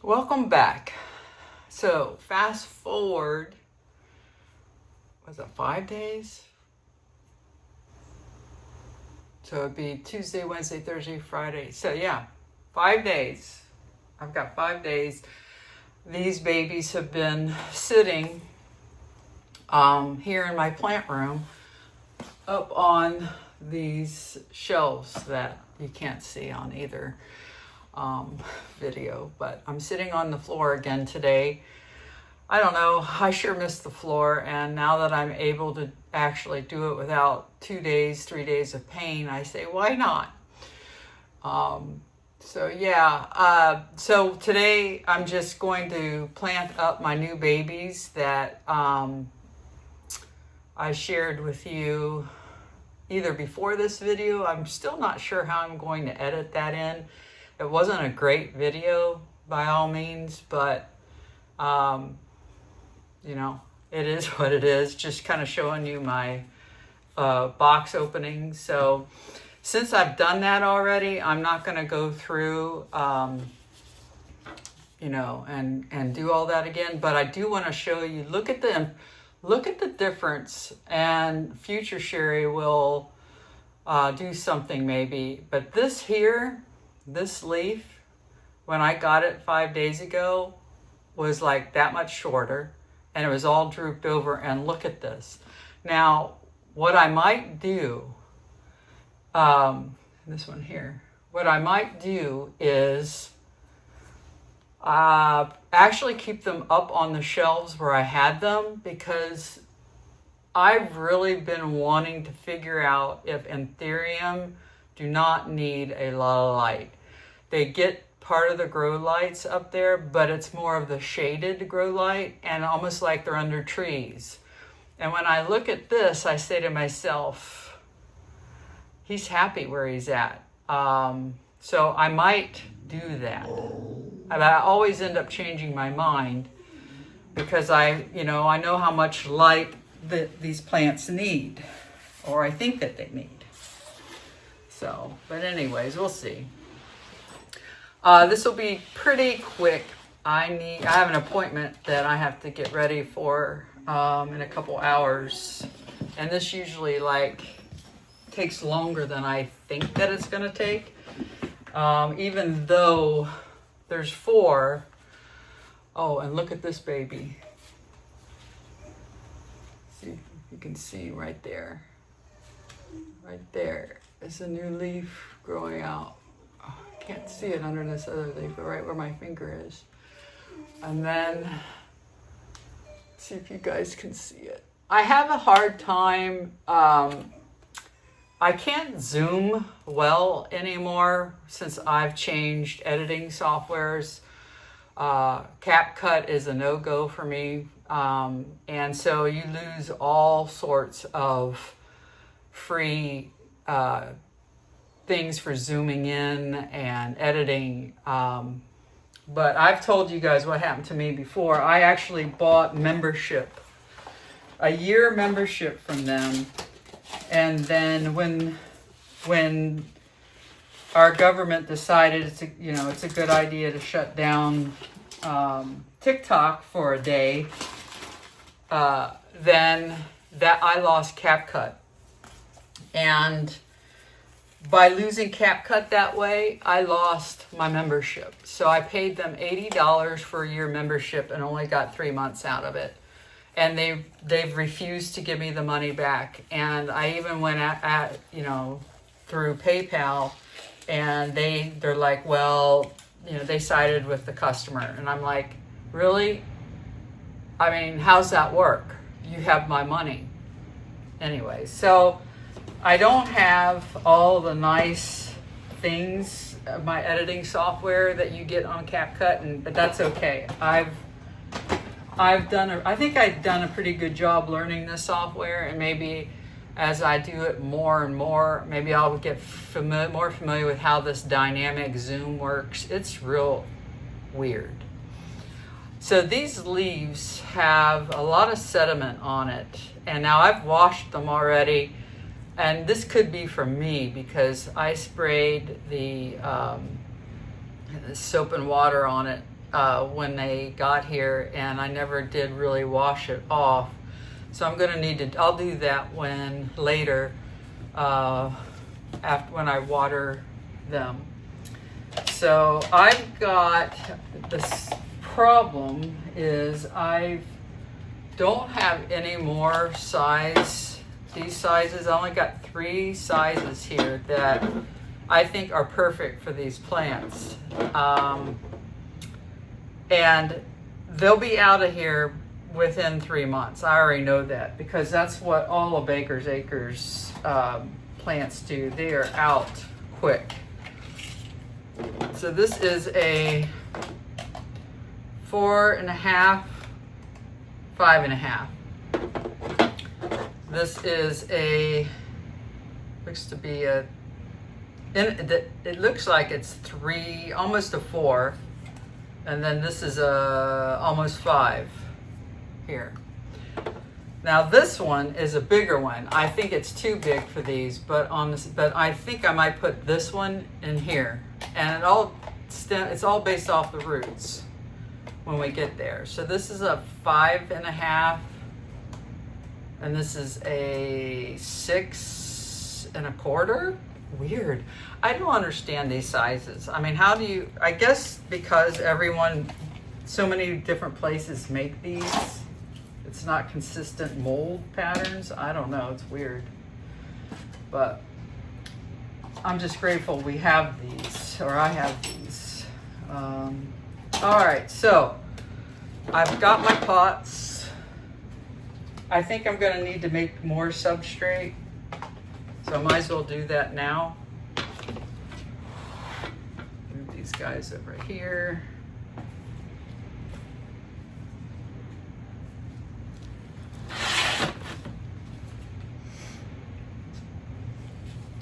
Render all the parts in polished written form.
Welcome back. So fast forward, was it 5 days? So it'd be Tuesday, Wednesday, Thursday, Friday. So yeah, 5 days. I've got 5 days. These babies have been sitting here in my plant room up on these shelves that you can't see on either video, but I'm sitting on the floor again today. I don't know, I sure missed the floor, and now that I'm able to actually do it without 2 days, 3 days of pain, I say, why not? So today I'm just going to plant up my new babies that I shared with you either before this video. I'm still not sure how I'm going to edit that in. It wasn't a great video by all means, but you know, it is what it is. Just kind of showing you my box opening. So since I've done that already, I'm not going to go through, you know, and do all that again. But I do want to show you. Look at the difference, and future Sherry will do something maybe. But this here, this leaf, when I got it 5 days ago, was like that much shorter, and it was all drooped over. And look at this. Now, what I might do, this one here, what I might do is actually keep them up on the shelves where I had them, because I've really been wanting to figure out if Anthurium do not need a lot of light. They get part of the grow lights up there, but it's more of the shaded grow light, and almost like they're under trees. And when I look at this, I say to myself, he's happy where he's at. So I might do that. But I always end up changing my mind, because I know how much light that these plants need, or I think that they need. So, but anyways, we'll see. This will be pretty quick. I have an appointment that I have to get ready for in a couple hours, and this usually takes longer than I think that it's going to take. Even though there's 4. Oh, and look at this baby. See, you can see right there. Right there is a new leaf growing out. Oh, I can't see it under this other leaf, but right where my finger is. And then, see if you guys can see it. I have a hard time, I can't zoom well anymore since I've changed editing softwares. CapCut is a no-go for me. And so you lose all sorts of free things for zooming in and editing. But I've told you guys what happened to me before. I actually bought membership, a year membership from them. And then when our government decided it's a good idea to shut down TikTok for a day, then that I lost CapCut. And by losing CapCut that way, I lost my membership. So I paid them $80 for a year membership and only got 3 months out of it. And they've refused to give me the money back. And I even went through PayPal, and they're like, well, they sided with the customer. And I'm like, really? I mean, how's that work? You have my money. Anyway, so I don't have all the nice things, my editing software that you get on CapCut, but that's okay. I think I've done a pretty good job learning this software, and maybe as I do it more and more, maybe I'll get more familiar with how this dynamic zoom works. It's real weird. So these leaves have a lot of sediment on it, and now I've washed them already, and this could be from me because I sprayed the soap and water on it when they got here, and I never did really wash it off. So I'm going to need to, I'll do that when later, after when I water them. So I've got this problem is I don't have any more these sizes. I only got 3 sizes here that I think are perfect for these plants. And they'll be out of here within 3 months. I already know that because that's what all of Baker's Acres plants do. They are out quick. So this is a 4.5, 5.5. This is a, looks to be a, it looks like it's 3, almost a 4. And then this is a almost 5 here. Now this one is a bigger one. I think it's too big for these, but I think I might put this one in here. And it's all based off the roots when we get there. So this is a 5.5, and this is a 6.25. Weird. I don't understand these sizes. I mean, how do you, I guess because so many different places make these, it's not consistent mold patterns. I don't know, it's weird. But I'm just grateful we have these, or I have these. All right, so I've got my pots. I think I'm gonna need to make more substrate. So I might as well do that now. Move these guys over here.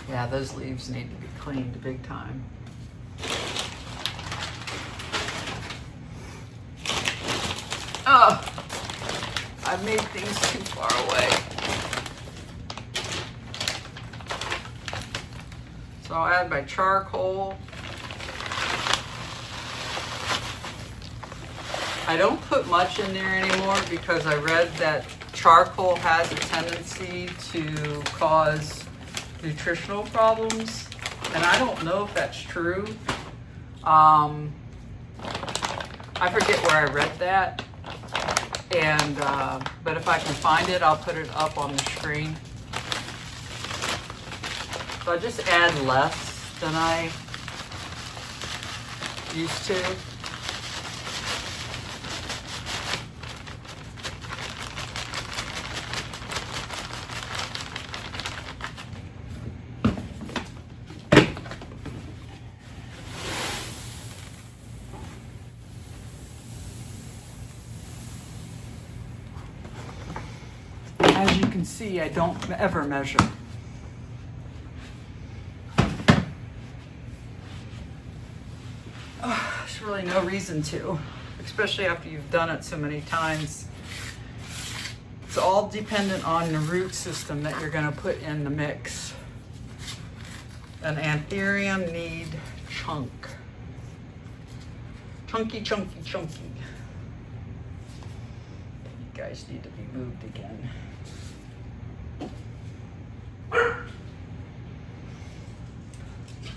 Yeah, those leaves need to be cleaned big time. Oh, I've made things too far away. So I'll add my charcoal. I don't put much in there anymore because I read that charcoal has a tendency to cause nutritional problems, and I don't know if that's true. I forget where I read that, and but if I can find it, I'll put it up on the screen. So I just add less than I used to. As you can see, I don't ever measure. There's really no reason to, especially after you've done it so many times. It's all dependent on the root system that you're going to put in the mix. An Anthurium need chunk. Chunky, chunky, chunky. You guys need to be moved again.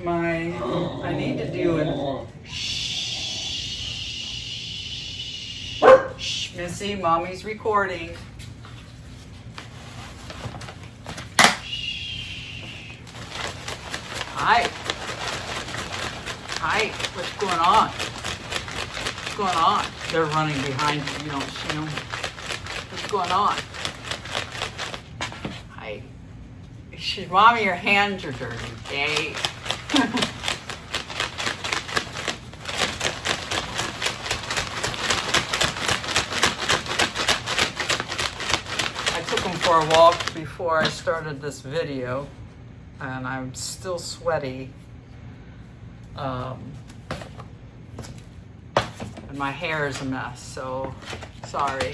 I need to do an shh, Missy, mommy's recording. Hi. Hi, what's going on? What's going on? They're running behind you, you don't see them. What's going on? Hi. Mommy, your hands are dirty, okay? I took them for a walk before I started this video, and I'm still sweaty. And my hair is a mess, so sorry.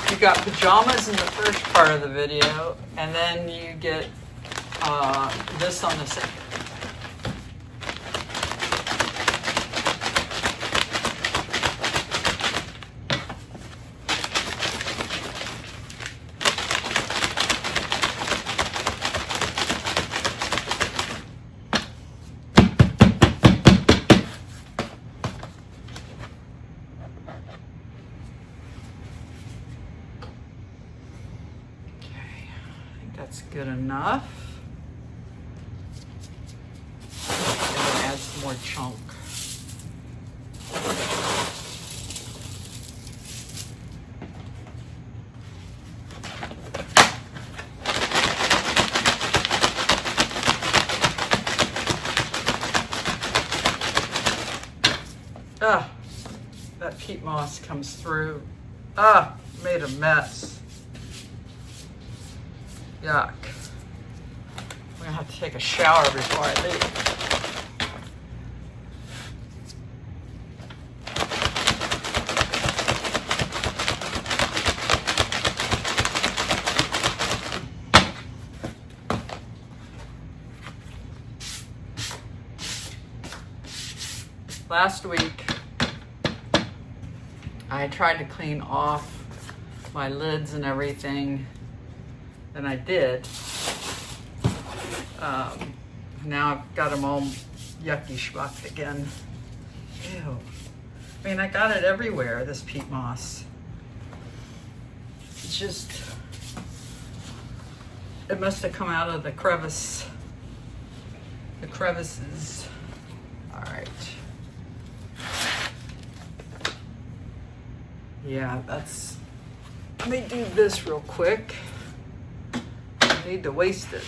You got pajamas in the first part of the video, and then you get this on the second. good enough. And then add some more chunk. Ah, that peat moss comes through. Ah, made a mess. Yuck. I'm gonna have to take a shower before I leave. Last week, I tried to clean off my lids and everything, and I did. Now I've got them all yucky schmucked again. Ew. I mean, I got it everywhere, this peat moss. It's just, it must have come out of the crevices. All right. Yeah, that's, let me do this real quick. I need to waste it.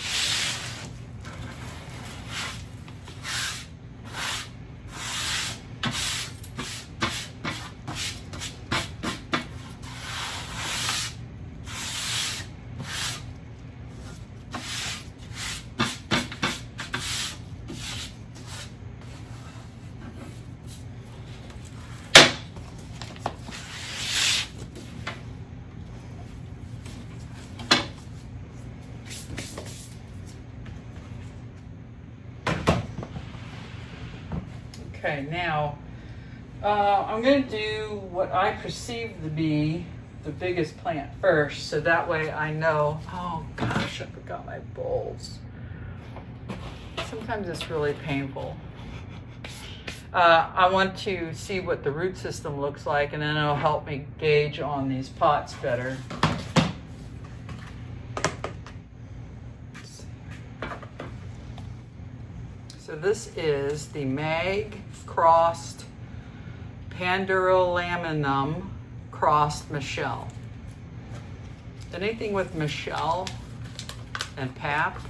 Okay, now I'm going to do what I perceive to be the biggest plant first, so that way I know. Oh gosh, I forgot my bowls. Sometimes it's really painful. I want to see what the root system looks like, and then it'll help me gauge on these pots better. So this is the Mag crossed Pandurilaminum crossed Michelle. Anything with Michelle and Pap,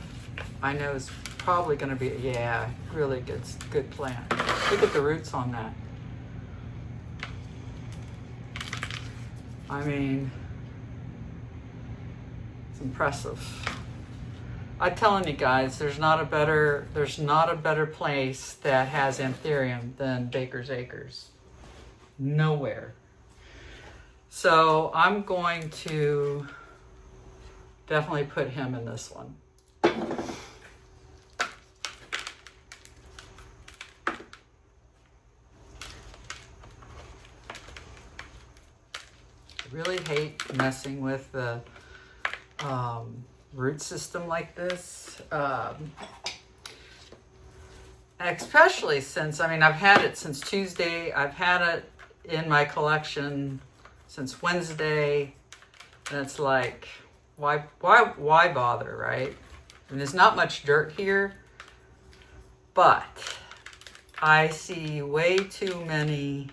I know is probably going to be, yeah, really good plant. Look at the roots on that. I mean, it's impressive. I'm telling you guys, there's not a better place that has Anthurium than Baker's Acres. Nowhere. So I'm going to definitely put him in this one. I really hate messing with the root system like this, especially since, I mean, I've had it since Tuesday. I've had it in my collection since Wednesday, and it's like, why bother, right? And there's not much dirt here, but I see way too many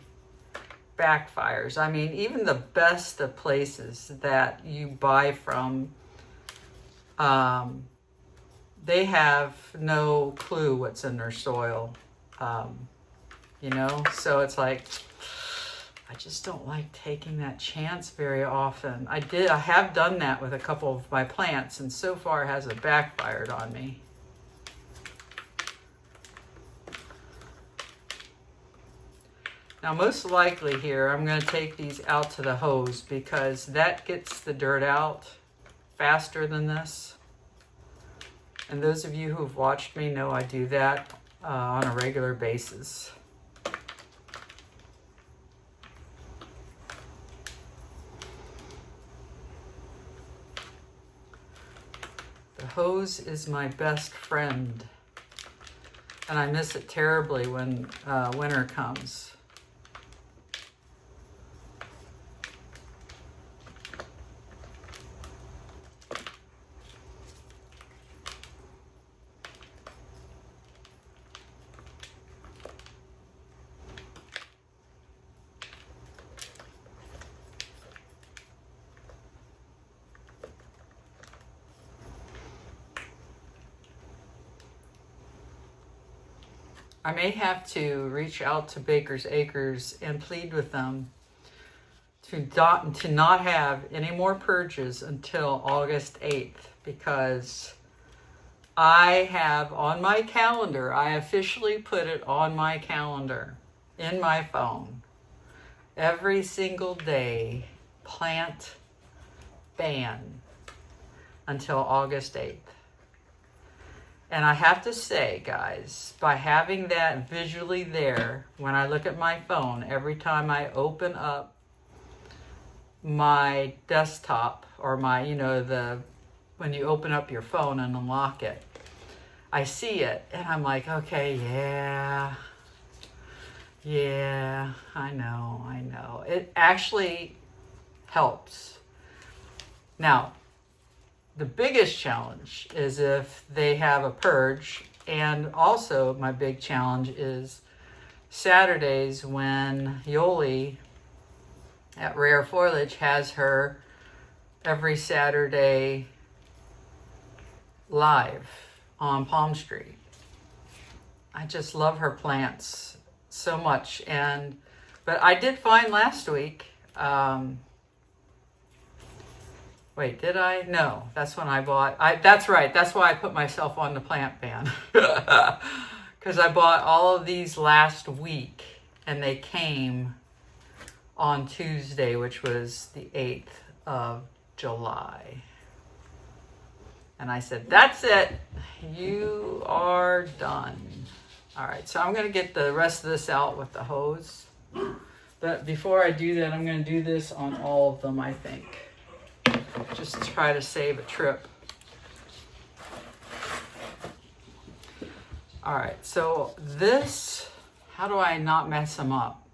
backfires. I mean, even the best of places that you buy from, they have no clue what's in their soil, you know? So it's like, I just don't like taking that chance very often. I have done that with a couple of my plants, and so far it hasn't backfired on me. Now, most likely here, I'm going to take these out to the hose because that gets the dirt out faster than this. And those of you who've watched me know I do that on a regular basis. The hose is my best friend, and I miss it terribly when winter comes. I may have to reach out to Baker's Acres and plead with them to not have any more purges until August 8th, because I have on my calendar, I officially put it on my calendar in my phone, every single day, plant ban until August 8th. And I have to say, guys, by having that visually there, when I look at my phone, every time I open up my desktop or my, when you open up your phone and unlock it, I see it and I'm like, okay, yeah, I know. It actually helps. Now, the biggest challenge is if they have a purge, and also my big challenge is Saturdays when Yoli at Rare Foliage has her every Saturday live on Palmstreet. I just love her plants so much. But I did find last week, wait, did I? No, that's when I bought, that's right, that's why I put myself on the plant ban. Because I bought all of these last week and they came on Tuesday, which was the 8th of July. And I said, that's it. You are done. All right, so I'm going to get the rest of this out with the hose. But before I do that, I'm going to do this on all of them, I think. Just to try to save a trip. All right, so this, how do I not mess them up?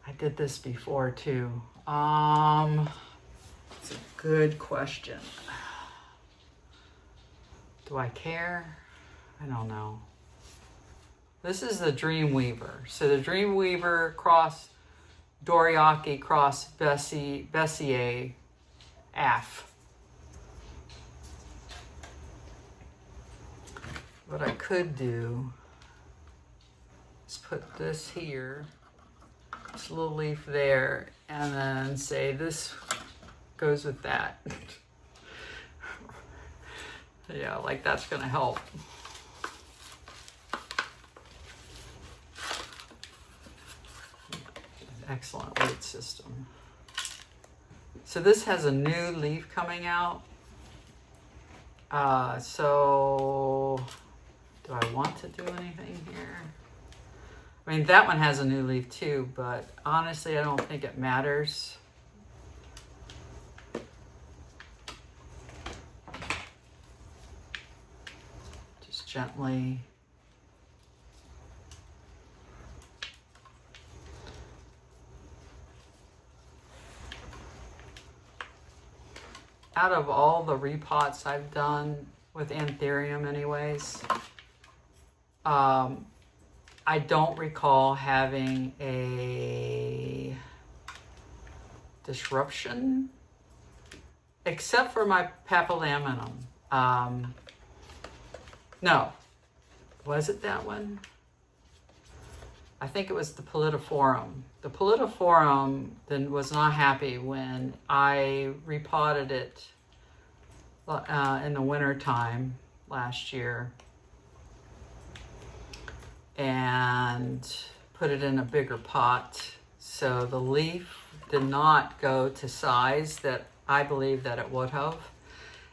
I did this before too. It's a good question. Do I care? I don't know. This is the Dreamweaver. So the Dreamweaver cross Dorayaki cross Bessea AF. What I could do is put this here, this little leaf there, and then say this goes with that. Yeah, like that's gonna help. Excellent root system. So this has a new leaf coming out. So do I want to do anything here? I mean, that one has a new leaf too, but honestly, I don't think it matters. Just gently. Out of all the repots I've done with Anthurium anyways, I don't recall having a disruption, except for my Palmstreet. No, was it that one? I think it was the Politiforum. The Politiforum then was not happy when I repotted it in the winter time last year and put it in a bigger pot. So the leaf did not go to size that I believe that it would have.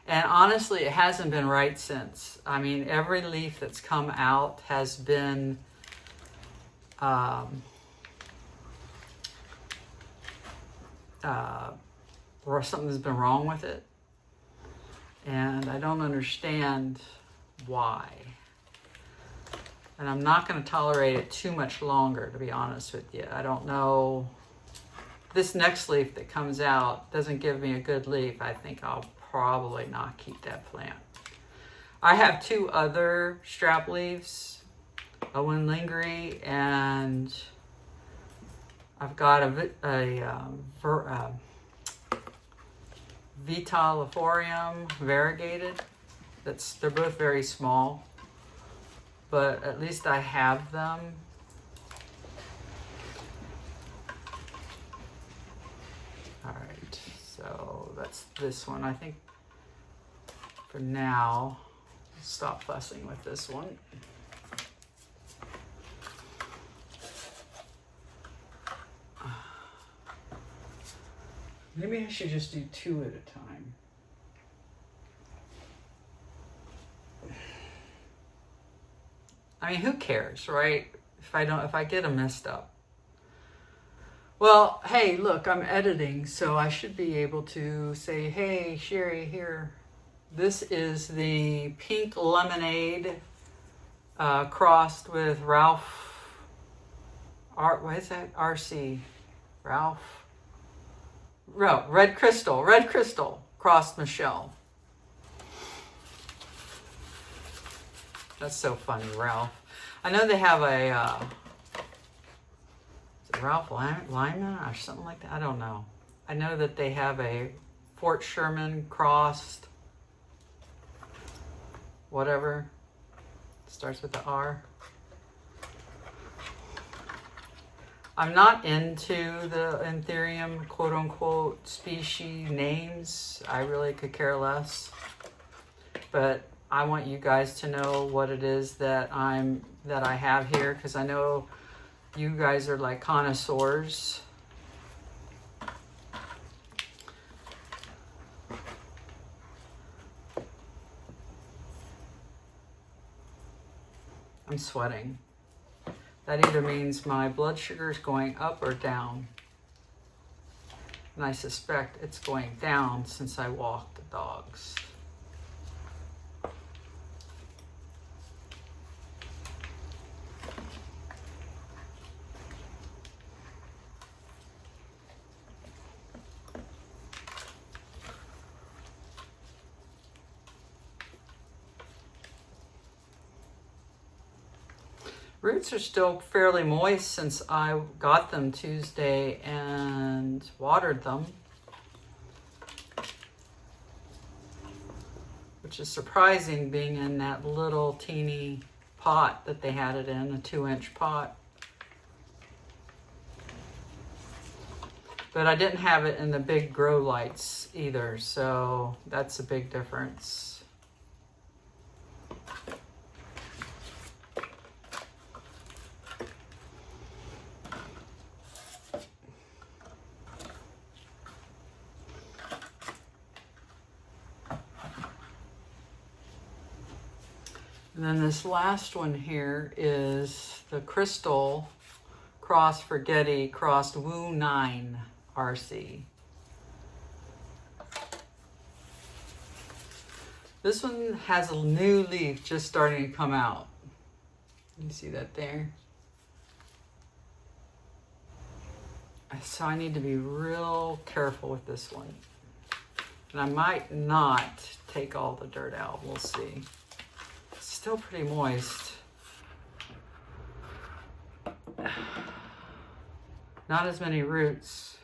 And honestly, it hasn't been right since. I mean, every leaf that's come out has been or something's been wrong with it, and I don't understand why. And I'm not going to tolerate it too much longer, to be honest with you. I don't know. This next leaf that comes out doesn't give me a good leaf. I think I'll probably not keep that plant. I have two other strap leaves, a Winlingry, and I've got a Vitaliform variegated. They're both very small. but at least I have them. All right, so that's this one. I think for now, stop fussing with this one. Maybe I should just do 2 at a time. I mean, who cares, right? If I get them messed up. Well, hey, look, I'm editing, so I should be able to say, hey, Sherry, here. This is the pink lemonade crossed with Ralph. What is that? RC. Ralph. No, Red Crystal crossed Michelle. That's so funny, Ralph. I know they have a, is it Ralph Lyman or something like that? I don't know. I know that they have a Fort Sherman crossed, whatever. Starts with the R. I'm not into the Anthurium quote-unquote species names. I really could care less. But I want you guys to know what it is that I have here, because I know you guys are like connoisseurs. I'm sweating. That either means my blood sugar is going up or down. And I suspect it's going down since I walked the dogs. Roots are still fairly moist since I got them Tuesday and watered them, which is surprising being in that little teeny pot that they had it in, a 2-inch pot. But I didn't have it in the big grow lights either, so that's a big difference. And then this last one here is the Crystal cross Forgetti crossed Woo 9 RC. This one has a new leaf just starting to come out. You see that there? So I need to be real careful with this one. And I might not take all the dirt out. We'll see. It's still pretty moist. Not as many roots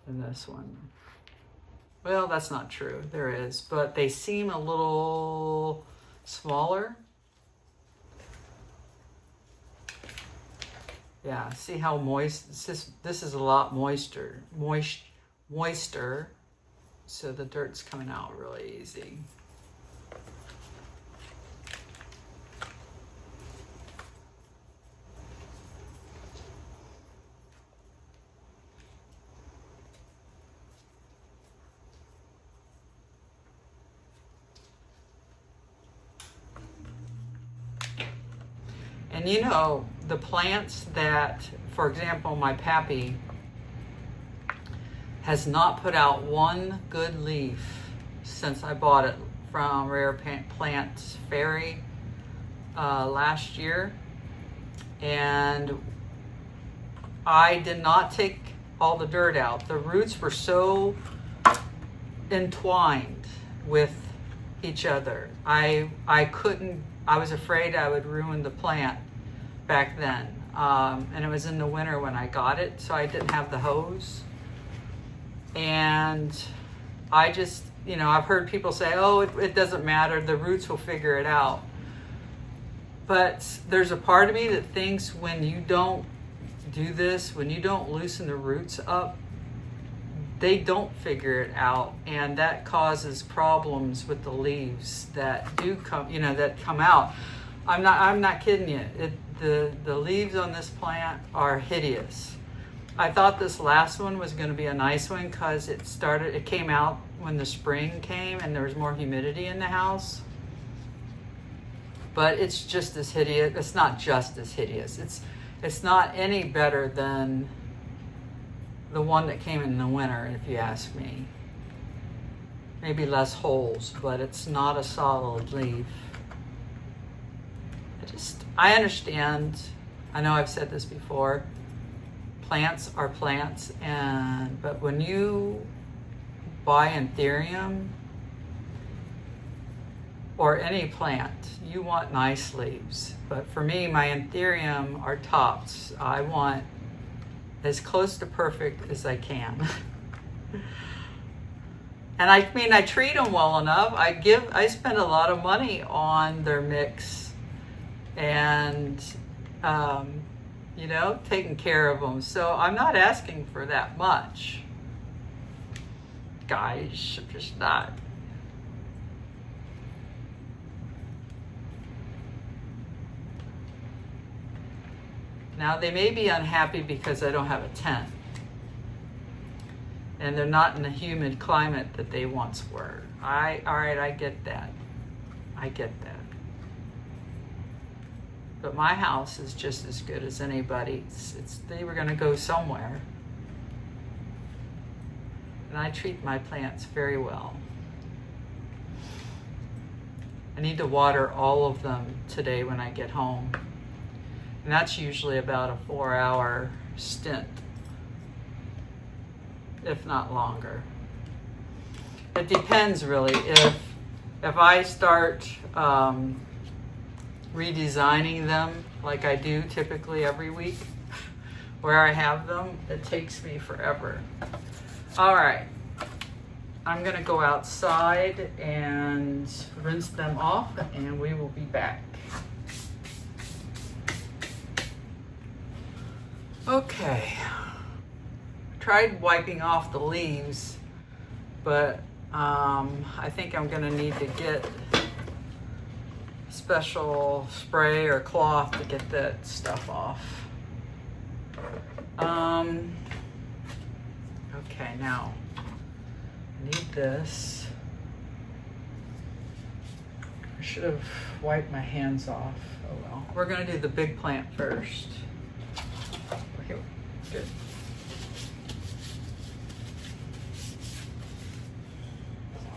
in this one. Well, that's not true. There is, but they seem a little smaller. Yeah, see how moist this is a lot moister, so the dirt's coming out really easy. And you know, the plants that, for example, my Pappy has not put out one good leaf since I bought it from Rare Plants Fairy last year. And I did not take all the dirt out. The roots were so entwined with each other. I was afraid I would ruin the plant back then. And it was in the winter when I got it, so I didn't have the hose. And I just, you know, I've heard people say, oh, it doesn't matter, the roots will figure it out. But there's a part of me that thinks when you don't do this, when you don't loosen the roots up, they don't figure it out, and that causes problems with the leaves that do come, you know, that come out. I'm not kidding you. The leaves on this plant are hideous. I thought this last one was going to be a nice one because it came out when the spring came and there was more humidity in the house. But it's just as hideous. It's not just as hideous. It's not any better than the one that came in the winter, if you ask me. Maybe less holes, but it's not a solid leaf. I understand. I know I've said this before. Plants are plants, but when you buy Anthurium or any plant, you want nice leaves. But for me, my Anthurium are tops. I want as close to perfect as I can. And I mean, I treat them well enough. I spend a lot of money on their mix and, you know, taking care of them. So I'm not asking for that much. Guys, I'm just not. Now, they may be unhappy because I don't have a tent. And they're not in the humid climate that they once were. All right, I get that. I get that. But my house is just as good as anybody's. They were going to go somewhere. And I treat my plants very well. I need to water all of them today when I get home. And that's usually about a 4-hour stint, if not longer. It depends really. If I start redesigning them like I do typically every week, where I have them, it takes me forever. All right, I'm gonna go outside and rinse them off, and we will be back. Okay, tried wiping off the leaves, but I think I'm gonna need to get special spray or cloth to get that stuff off. Okay, now I need this. I should have wiped my hands off. Oh well. We're gonna do the big plant first. Okay, good.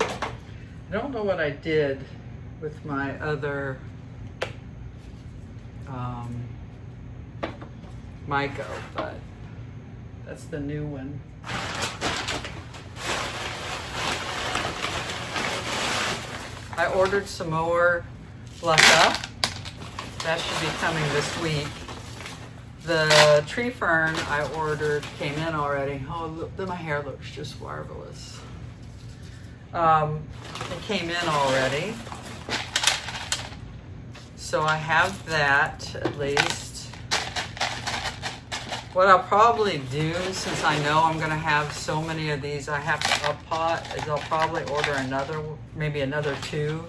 I don't know what I did with my other Myco, but that's the new one. I ordered some more Bessea. That should be coming this week. The tree fern I ordered came in already. Oh, look, my hair looks just marvelous. It came in already. So I have that at least. What I'll probably do, since I know I'm gonna have so many of these I have to up pot, is I'll probably order maybe another 2.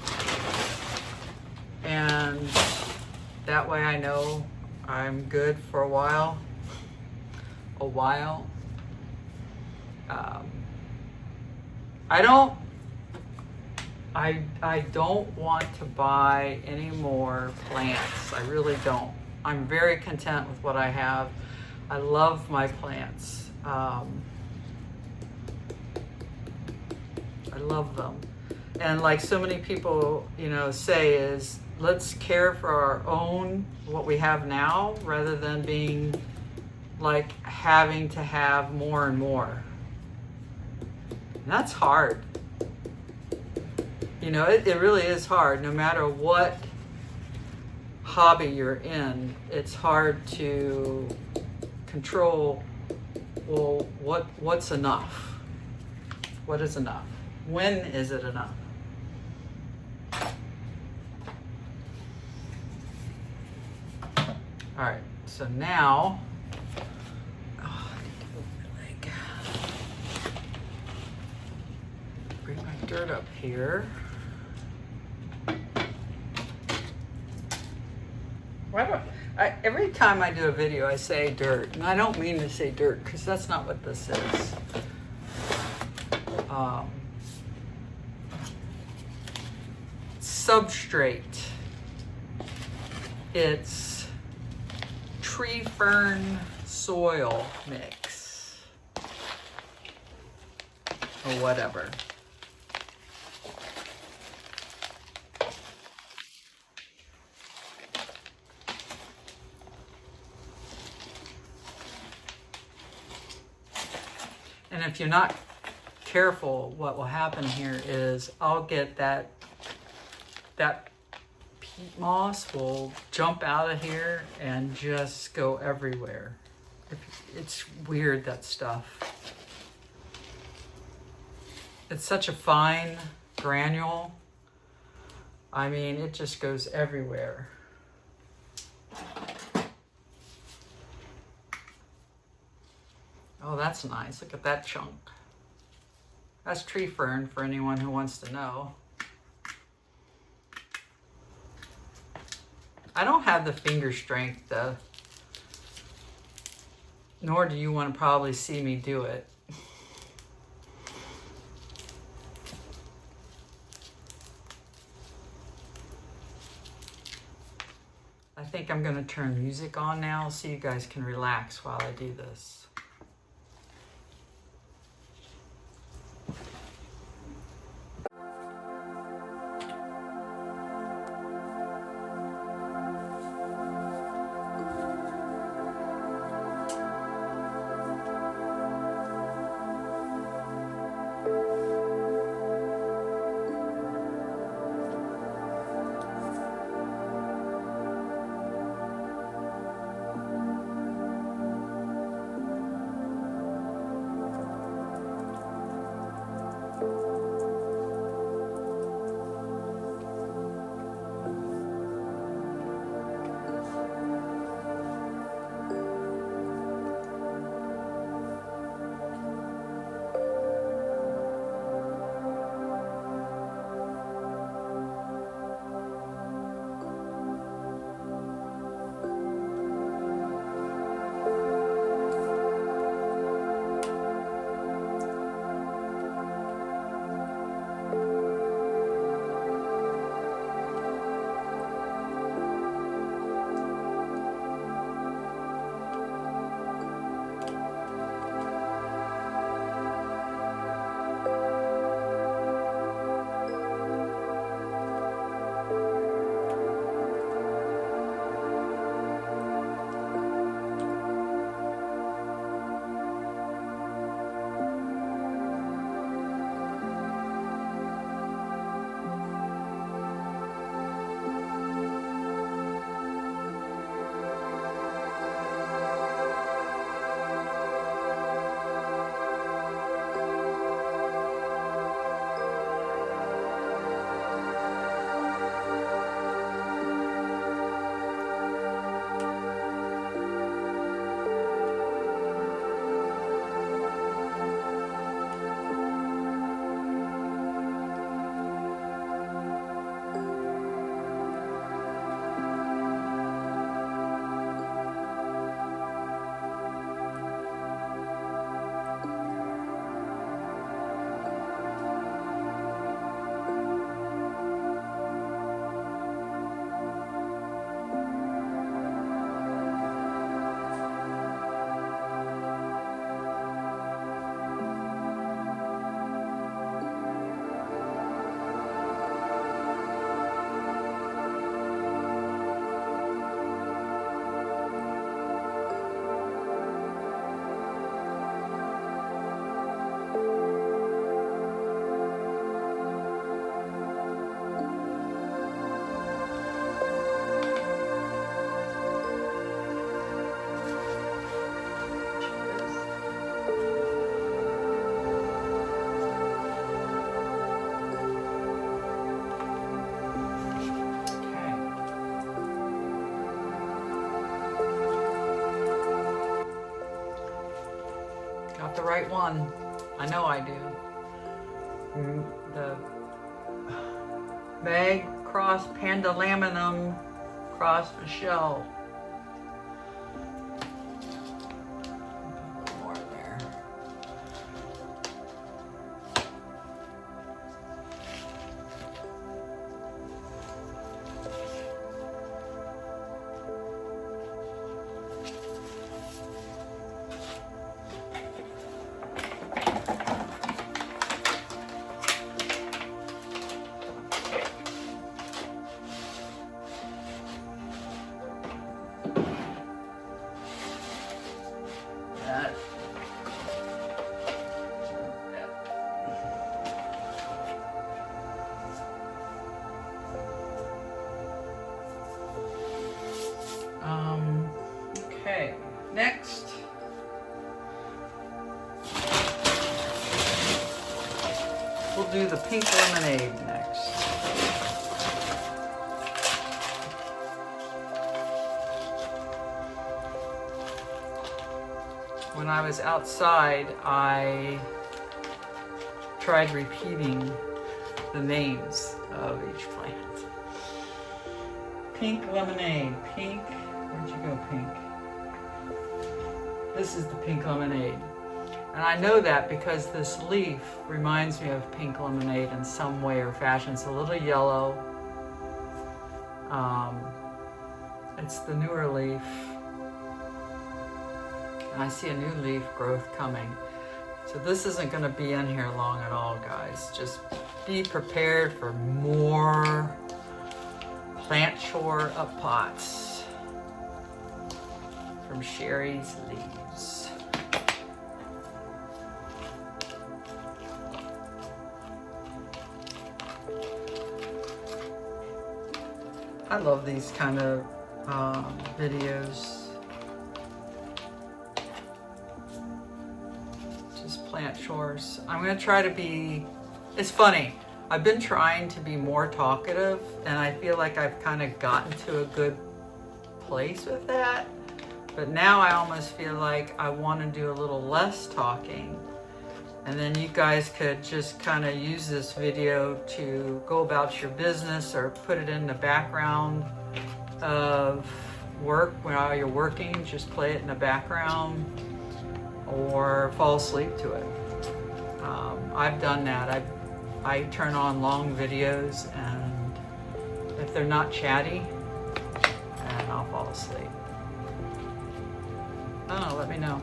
And that way I know I'm good for a while. I don't want to buy any more plants. I really don't. I'm very content with what I have. I love my plants. I love them. And like so many people, you know, say is, let's care for our own, what we have now, rather than being like having to have more and more. And that's hard. You know, it really is hard. No matter what hobby you're in, it's hard to control, well, what's enough? What is enough? When is it enough? All right, so now, oh, I need to move my leg. Bring my dirt up here. Why don't every time I do a video, I say dirt, and I don't mean to say dirt because that's not what this is. Substrate. It's tree fern soil mix or whatever. And if you're not careful, what will happen here is I'll get that peat moss will jump out of here and just go everywhere. It's weird, that stuff. It's such a fine granule. I mean, it just goes everywhere. Oh, that's nice. Look at that chunk. That's tree fern for anyone who wants to know. I don't have the finger strength though, nor do you want to probably see me do it. I think I'm going to turn music on now so you guys can relax while I do this. the right one. I know I do. The Mag cross Pandurilaminum cross Michelle. A little more there. Okay, next. We'll do the pink lemonade next. When I was outside, I tried repeating the names of each plant. Pink lemonade, pink, where'd you go, pink? This is the pink lemonade. And I know that because this leaf reminds me of pink lemonade in some way or fashion. It's a little yellow. It's the newer leaf. And I see a new leaf growth coming. So this isn't going to be in here long at all, guys. Just be prepared for more plant chore up pots from Sherry's leaves. I love these kind of videos. Just plant chores. I'm going to try to be, it's funny. I've been trying to be more talkative, and I feel like I've kind of gotten to a good place with that. But now I almost feel like I want to do a little less talking. And then you guys could just kind of use this video to go about your business or put it in the background of work while you're working. Just play it in the background or fall asleep to it. I've done that. I turn on long videos, and if they're not chatty, and I'll fall asleep. I don't know, let me know.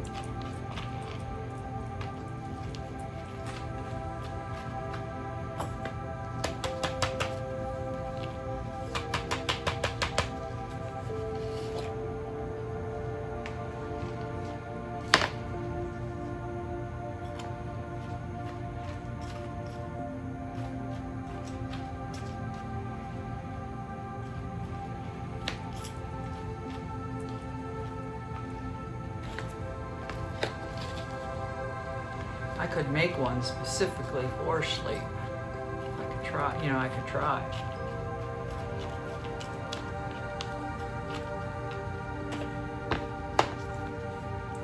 I could make one specifically for sleep. I could try, you know, I could try.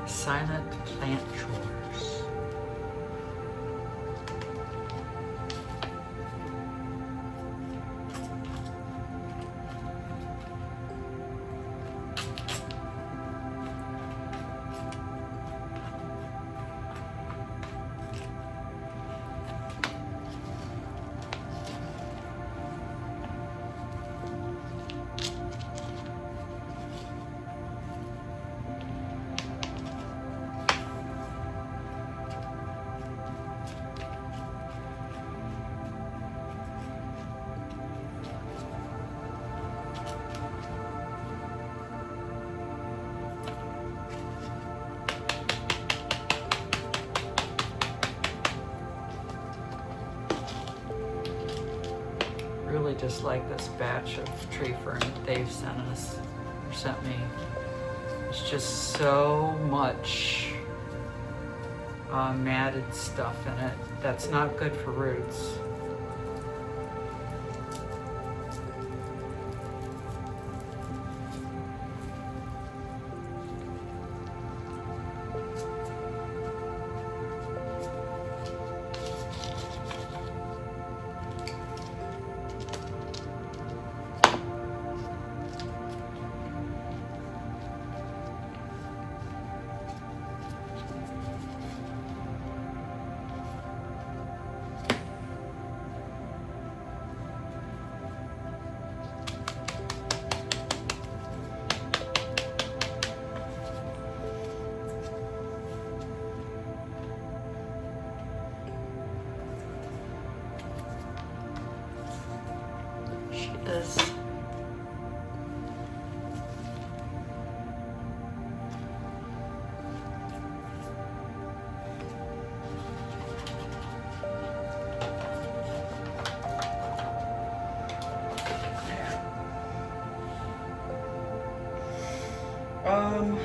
Silent plant chores. Really just like this batch of tree fern that Dave sent me. It's just so much matted stuff in it that's not good for roots. Okay.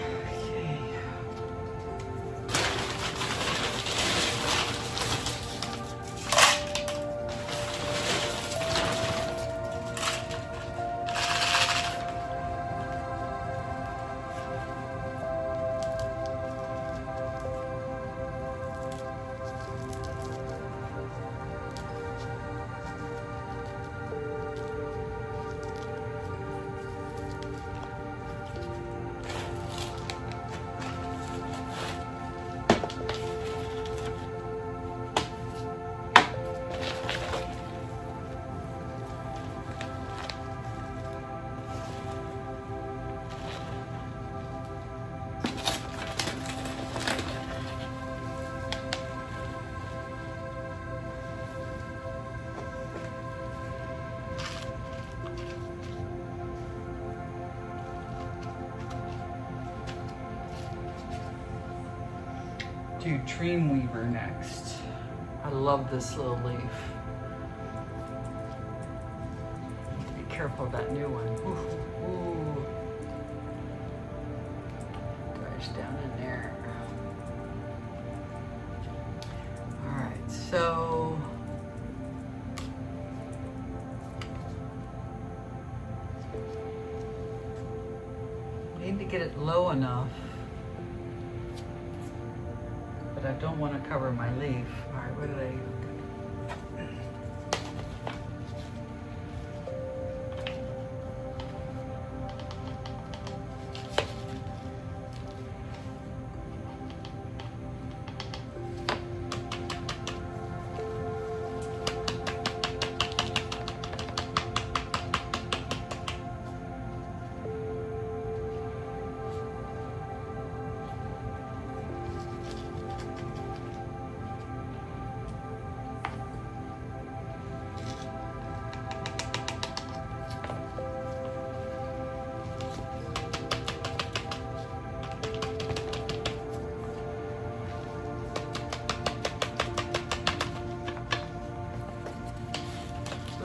Do Dreamweaver next. I love this little leaf. Be careful of that new one. Ooh, ooh. Goes down in there. All right, so need to get it low enough. But I don't want to cover my leaf. All right, what did I do?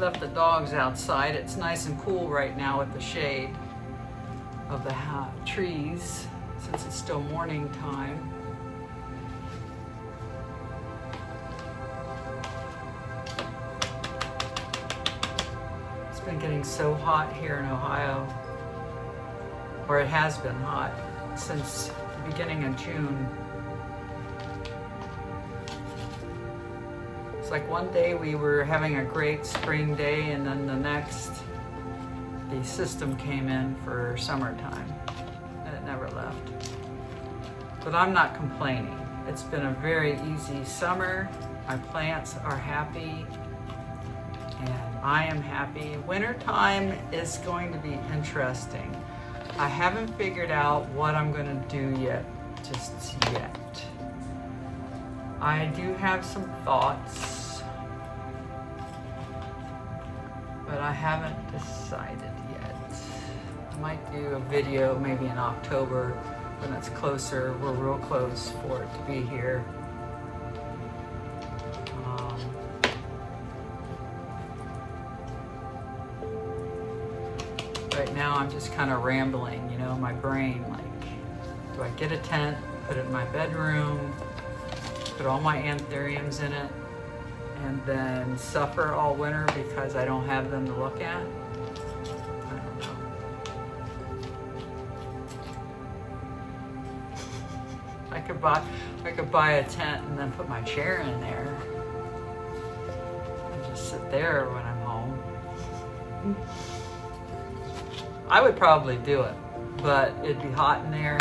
Left the dogs outside. It's nice and cool right now with the shade of the trees since it's still morning time. It's been getting so hot here in Ohio, or it has been hot since the beginning of June. Like one day we were having a great spring day, and then the next the system came in for summertime and it never left. But I'm not complaining. It's been a very easy summer. My plants are happy and I am happy. Wintertime is going to be interesting. I haven't figured out what I'm going to do yet, just yet. I do have some thoughts, but I haven't decided yet. I might do a video maybe in October when it's closer. We're real close for it to be here. Right now I'm just kind of rambling, you know, my brain, like, do I get a tent, put it in my bedroom, put all my Anthuriums in it, and then suffer all winter because I don't have them to look at? I don't know. I could buy a tent and then put my chair in there and just sit there when I'm home. I would probably do it, but it'd be hot in there.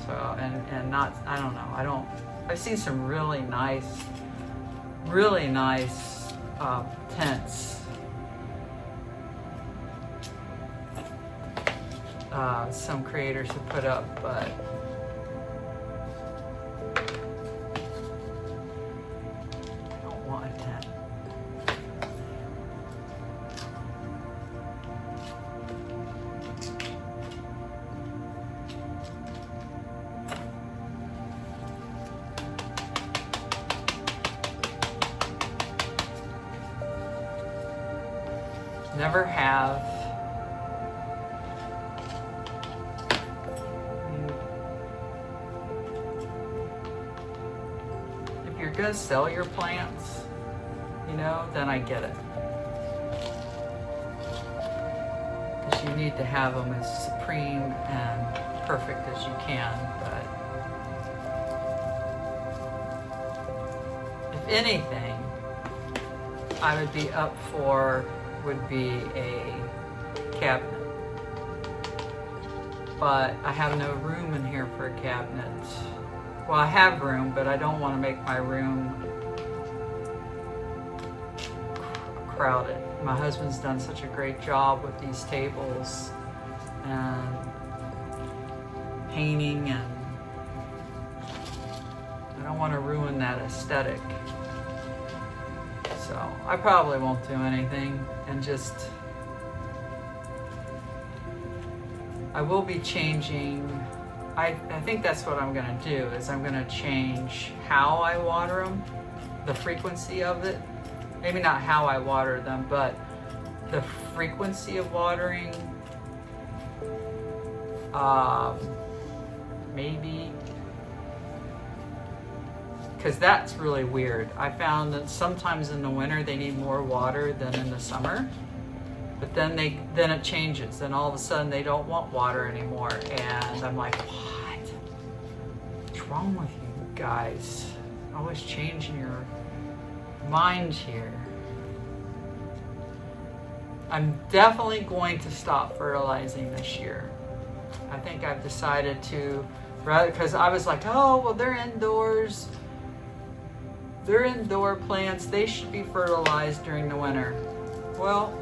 So, and not, I don't know, I've seen some really nice tents. Some creators have put up, but I don't want a tent. Never have. gonna sell your plants, you know, then I get it. Because you need to have them as supreme and perfect as you can, but if anything, I would be up for would be a cabinet. But I have no room in here for a cabinet. Well, I have room, but I don't want to make my room crowded. My husband's done such a great job with these tables and painting, and I don't want to ruin that aesthetic. So I probably won't do anything, and just I will be changing. I think that's what I'm going to do, is I'm going to change how I water them, the frequency of it. Maybe not how I water them, but the frequency of watering. Maybe, because that's really weird. I found that sometimes in the winter they need more water than in the summer. But then it changes, and all of a sudden they don't want water anymore, and I'm like, what? What's wrong with you guys? Always changing your mind here. I'm definitely going to stop fertilizing this year. I think I've decided to, rather, because I was like, oh, well, they're indoors. They're indoor plants. They should be fertilized during the winter. Well,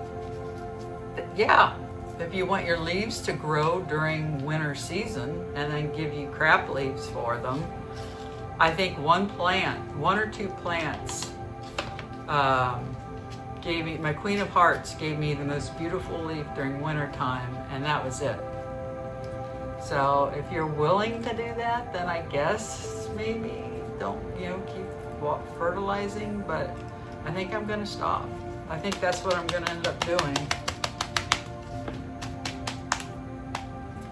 yeah, if you want your leaves to grow during winter season and then give you crap leaves for them, I think one or two plants gave me, my Queen of Hearts gave me the most beautiful leaf during winter time, and that was it. So if you're willing to do that, then I guess maybe don't, keep fertilizing, but I think I'm going to stop. I think that's what I'm going to end up doing.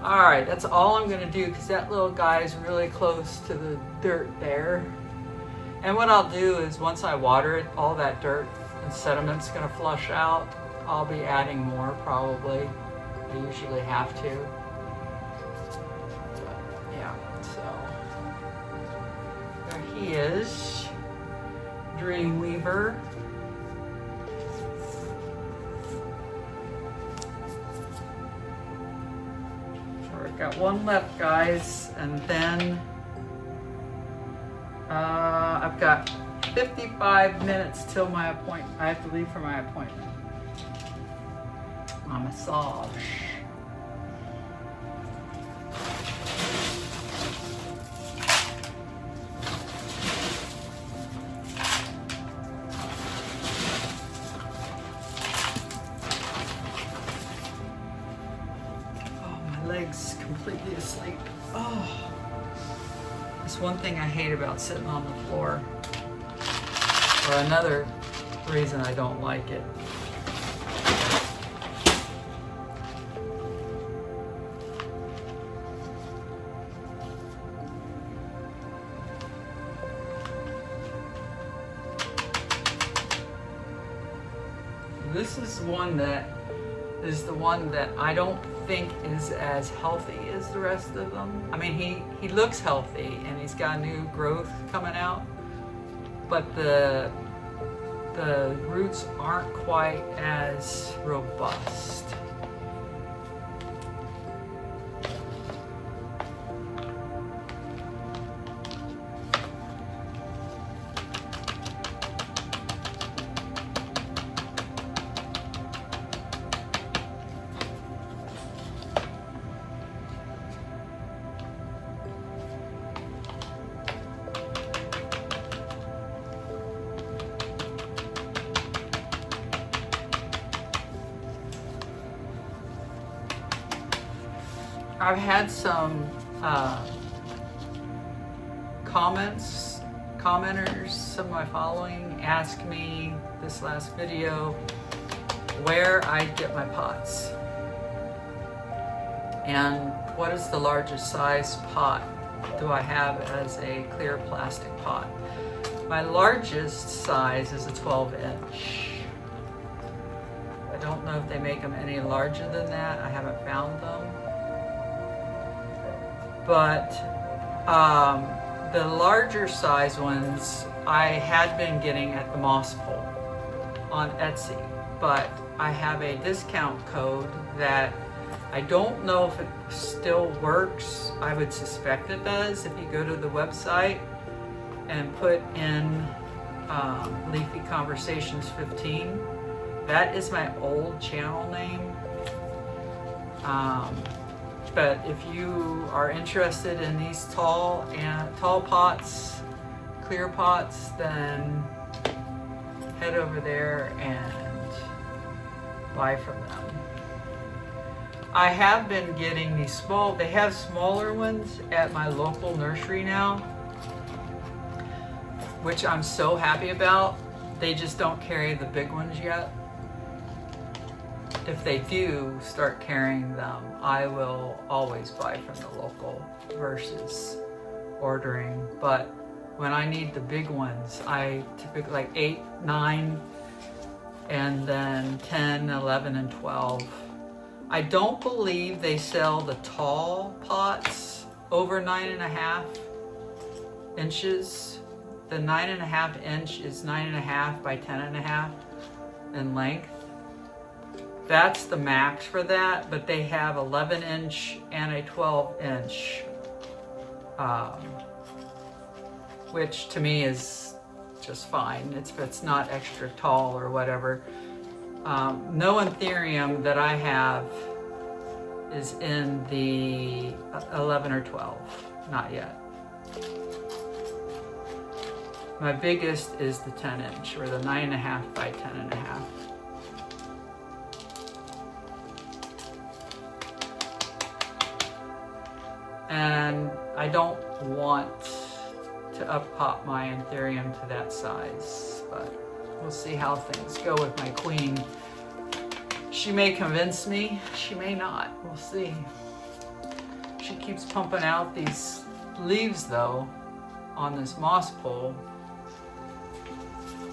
All right, that's all I'm gonna do, because that little guy is really close to the dirt there. And what I'll do is, once I water it, all that dirt and sediment's gonna flush out. I'll be adding more probably. I usually have to. But yeah, so there he is, Dreamweaver. Got one left, guys, and then I've got 55 minutes till my appointment. I have to leave for my appointment. My massage. Legs completely asleep. Oh, that's one thing I hate about sitting on the floor, or another reason I don't like it. This is the one that I don't think is as healthy as the rest of them. I mean, he looks healthy and he's got new growth coming out, but the roots aren't quite as robust. I've had some commenters, some of my following, ask me this last video where I get my pots and what is the largest size pot do I have as a clear plastic pot. My largest size is a 12-inch. I don't know if they make them any larger than that. I haven't found them. But the larger size ones I had been getting at the Moss Pole on Etsy, but I have a discount code that I don't know if it still works. I would suspect it does if you go to the website and put in LeafyConversations 15. That is my old channel name. But if you are interested in these tall pots, clear pots, then head over there and buy from them. I have been getting these they have smaller ones at my local nursery now, which I'm so happy about. They just don't carry the big ones yet. If they do start carrying them, I will always buy from the local versus ordering. But when I need the big ones, I typically like 8, 9, and then 10, 11, and 12. I don't believe they sell the tall pots over 9.5 inches. The 9.5 inch is 9.5 by 10.5 in length. That's the max for that, but they have 11-inch and a 12-inch, which to me is just fine. It's not extra tall or whatever. No Anthurium that I have is in the 11 or 12, not yet. My biggest is the 10-inch or the 9.5 by 10.5. And I don't want to up-pop my Anthurium to that size, but we'll see how things go with my queen. She may convince me, she may not, we'll see. She keeps pumping out these leaves though on this moss pole.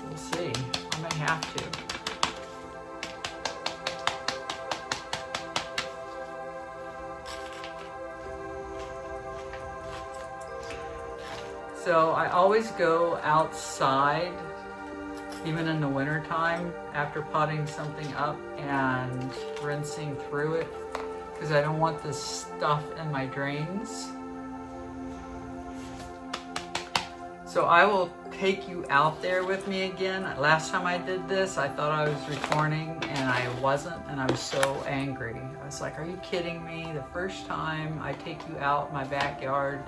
We'll see, I may have to. So I always go outside, even in the winter time, after potting something up and rinsing through it, because I don't want this stuff in my drains. So I will take you out there with me again. Last time I did this, I thought I was recording and I wasn't, and I was so angry. I was like, are you kidding me? The first time I take you out in my backyard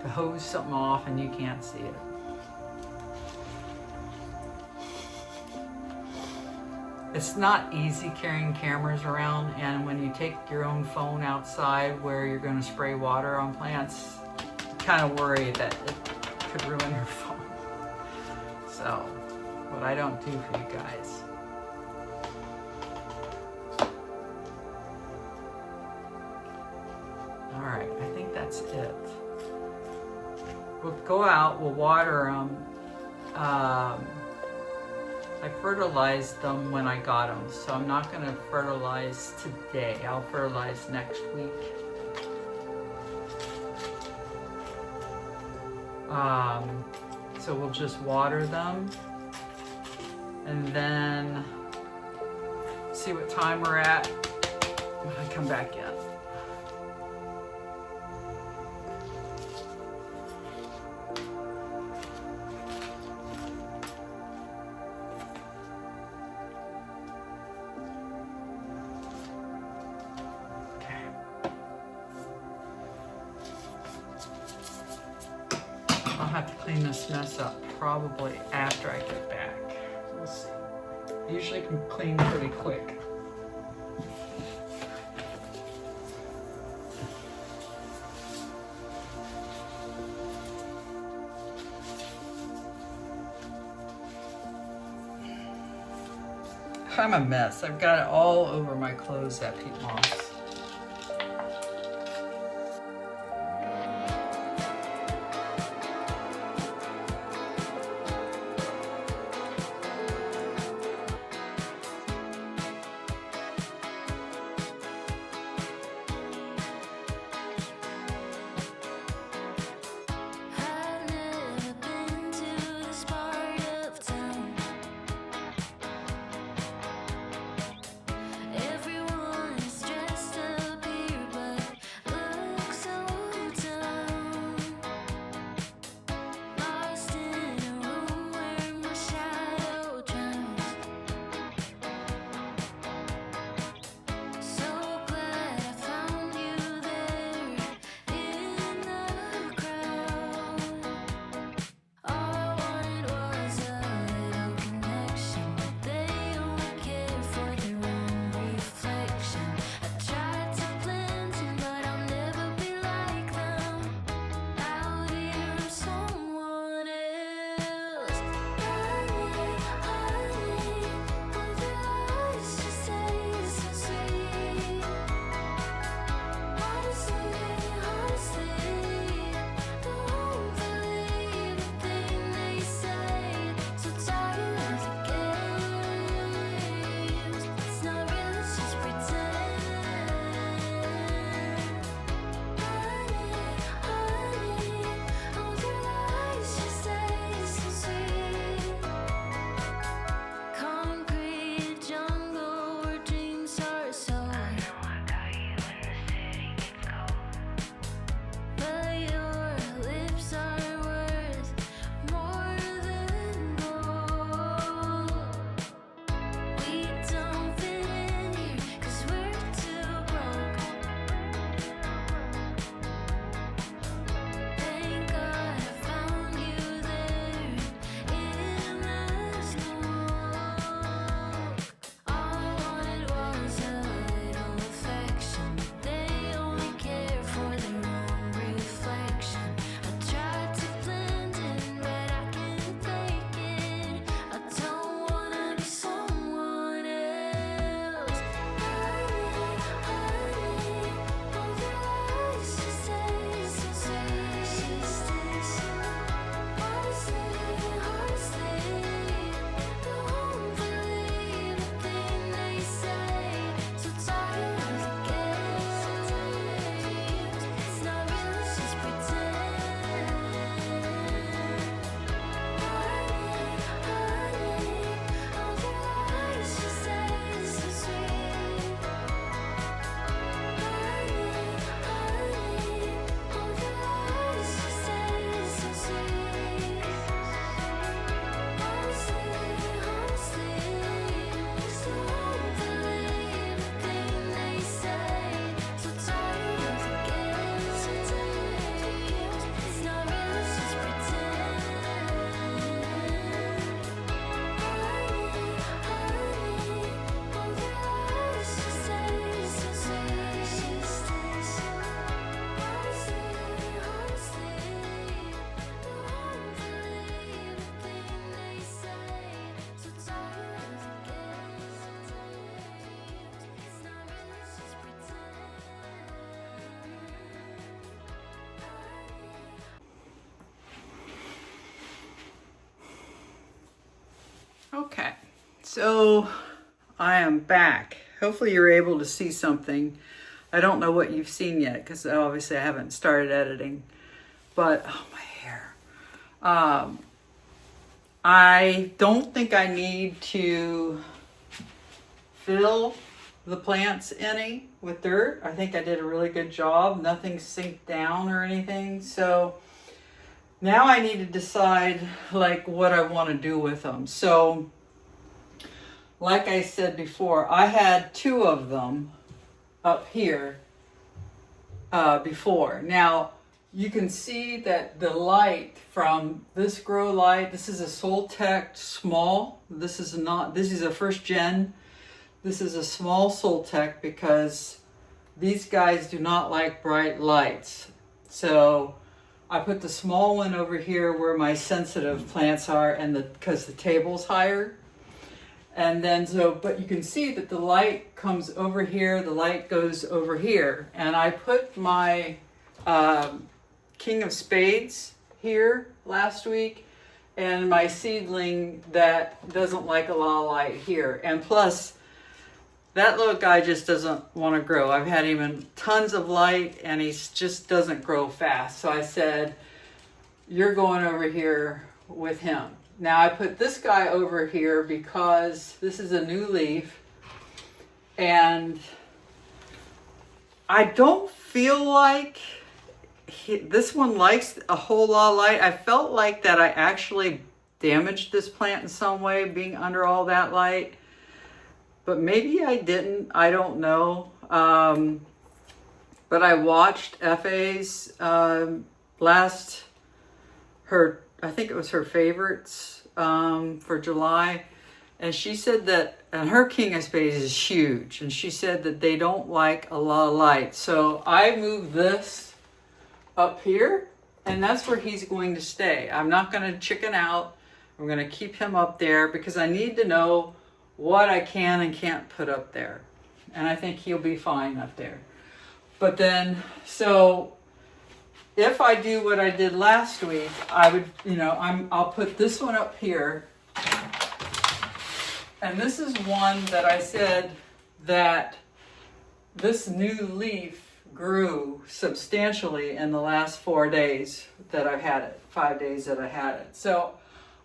to hose something off and you can't see it. It's not easy carrying cameras around, and when you take your own phone outside where you're going to spray water on plants, you kind of worry that it could ruin your phone. So, what I don't do for you guys. Alright, I think that's it. We'll go out, we'll water them. I fertilized them when I got them, so I'm not going to fertilize today. I'll fertilize next week. So we'll just water them and then see what time we're at when I come back in. I'll have to clean this mess up probably after I get back. We'll see. I usually can clean pretty quick. I'm a mess. I've got it all over my clothes, that peat moss. So I am back. Hopefully you're able to see something. I don't know what you've seen yet because obviously I haven't started editing. But, oh, my hair. I don't think I need to fill the plants any with dirt. I think I did a really good job. Nothing sinked down or anything. So now I need to decide like what I want to do with them. So like I said before, I had 2 of them up here before. Now you can see that the light from this grow light, this is a Soltech small. This is a first gen. This is a small Soltech because these guys do not like bright lights. So I put the small one over here where my sensitive plants are, and because the table's higher. And then but you can see that the light comes over here, the light goes over here. And I put my King of Spades here last week, and my seedling that doesn't like a lot of light here. And plus, that little guy just doesn't want to grow. I've had him in tons of light and he just doesn't grow fast. So I said, you're going over here with him. Now I put this guy over here because this is a new leaf and I don't feel like this one likes a whole lot of light. I felt like that I actually damaged this plant in some way being under all that light, but maybe I didn't. I don't know. But I watched FA's I think it was her favorites for July. And she said that, and her King of Spades is huge. And she said that they don't like a lot of light. So I moved this up here, and that's where he's going to stay. I'm not going to chicken out. I'm going to keep him up there because I need to know what I can and can't put up there. And I think he'll be fine up there. But then, so if I do what I did last week, I would, I'll put this one up here. And this is one that I said that this new leaf grew substantially in the last 4 days that I've had it, 5 days that I had it. So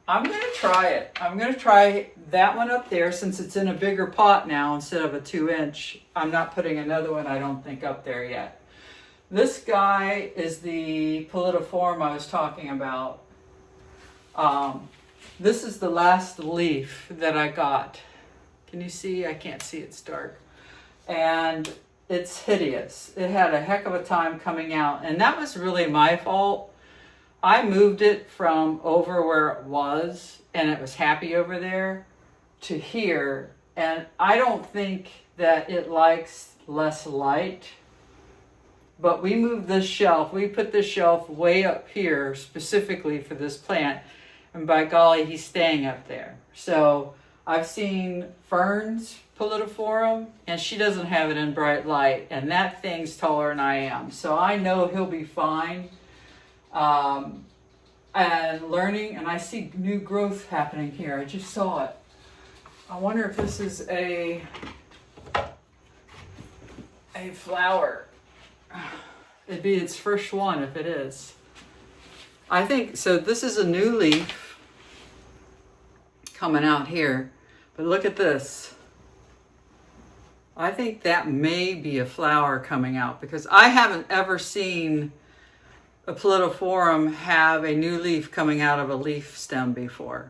I'm going to try it. I'm going to try that one up there since it's in a bigger pot now instead of a 2-inch. I'm not putting another one, I don't think, up there yet. This guy is the Politiform I was talking about. This is the last leaf that I got. Can you see? I can't see, it's dark. And it's hideous. It had a heck of a time coming out. And that was really my fault. I moved it from over where it was, and it was happy over there, to here. And I don't think that it likes less light. But we moved this shelf. We put this shelf way up here specifically for this plant. And by golly, he's staying up there. So I've seen Fern's Politiforum, and she doesn't have it in bright light. And that thing's taller than I am. So I know he'll be fine. And learning, and I see new growth happening here. I just saw it. I wonder if this is a flower. It'd be its first one if it is. I think, so this is a new leaf coming out here, but look at this. I think that may be a flower coming out because I haven't ever seen a Politiforum have a new leaf coming out of a leaf stem before.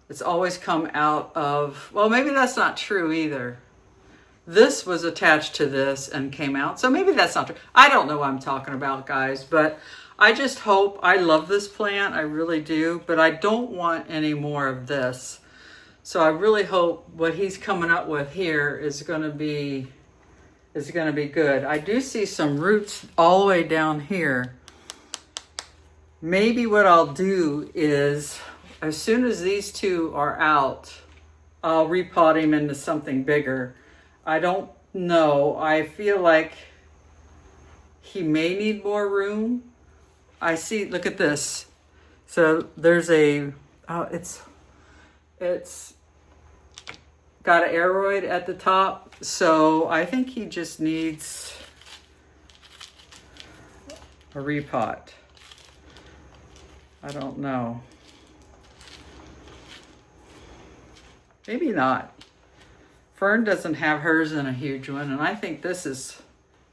It's always come out of, well, maybe that's not true either. This was attached to this and came out. So maybe that's not true. I don't know what I'm talking about, guys, but I just hope, I love this plant, I really do, but I don't want any more of this. So I really hope what he's coming up with here is going to be good. I do see some roots all the way down here. Maybe what I'll do is, as soon as these 2 are out, I'll repot him into something bigger. I don't know. I feel like he may need more room. I see, look at this. So there's a, it's got an aeroid at the top, so I think he just needs a repot. I don't know. Maybe not. Fern doesn't have hers in a huge one, and I think this is,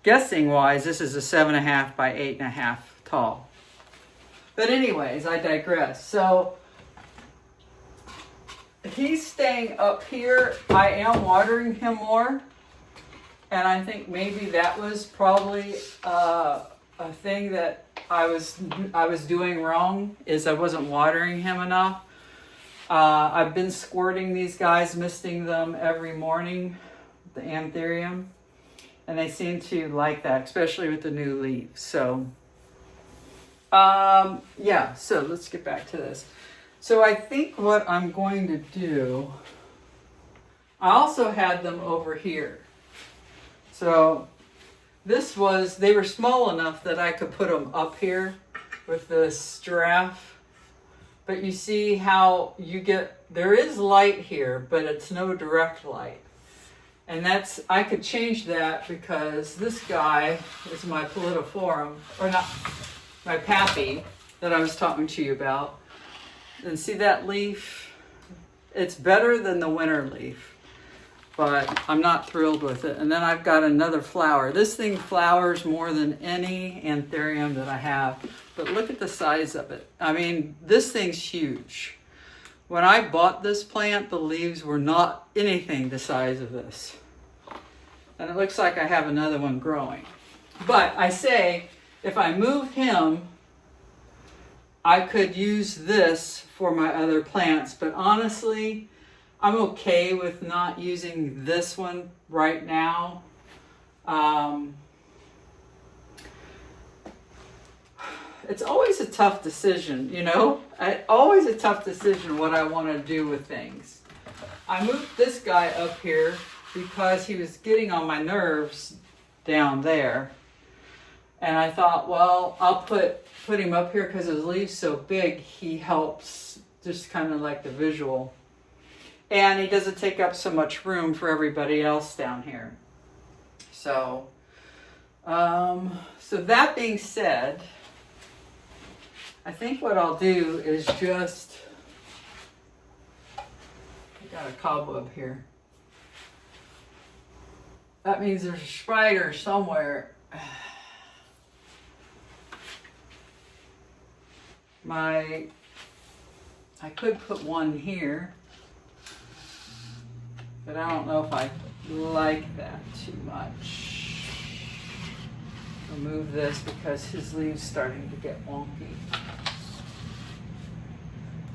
guessing wise, this is a 7.5 by 8.5 tall. But anyways, I digress. So he's staying up here. I am watering him more, and I think maybe that was probably a thing that I was doing wrong, is I wasn't watering him enough. I've been squirting these guys, misting them every morning, the Anthurium, and they seem to like that, especially with the new leaves. So, yeah, so let's get back to this. So I think what I'm going to do, I also had them over here. So they were small enough that I could put them up here with this giraffe. But you see how there is light here, but it's no direct light. And I could change that because this guy is my Pallidophorum, or not, my Pappy that I was talking to you about. And see that leaf? It's better than the winter leaf, but I'm not thrilled with it. And then I've got another flower. This thing flowers more than any Anthurium that I have. But look at the size of it. I mean, this thing's huge. When I bought this plant, the leaves were not anything the size of this. And it looks like I have another one growing. But I say, if I move him, I could use this for my other plants. But honestly, I'm okay with not using this one right now. It's always a tough decision, you know? Always a tough decision what I want to do with things. I moved this guy up here because he was getting on my nerves down there. And I thought, well, I'll put him up here because his leaves so big, he helps just kind of like the visual. And he doesn't take up so much room for everybody else down here. So, so that being said, I think what I'll do is just, I got a cobweb here. That means there's a spider somewhere. I could put one here, but I don't know if I like that too much. Remove this because his leaves starting to get wonky.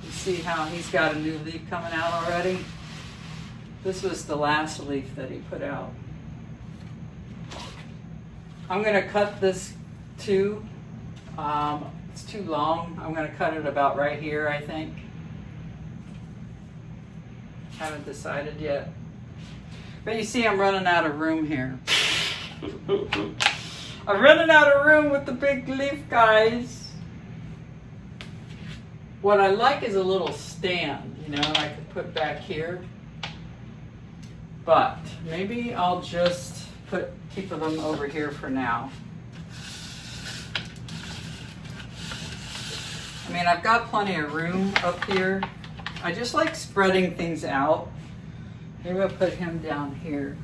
You see how he's got a new leaf coming out already? This was the last leaf that he put out. I'm going to cut this too. It's too long. I'm going to cut it about right here, I think. Haven't decided yet. But you see I'm running out of room here. I'm running out of room with the big leaf guys. What I like is a little stand, you know, I could put back here. But maybe I'll just keep them over here for now. I mean, I've got plenty of room up here. I just like spreading things out. Maybe I'll put him down here.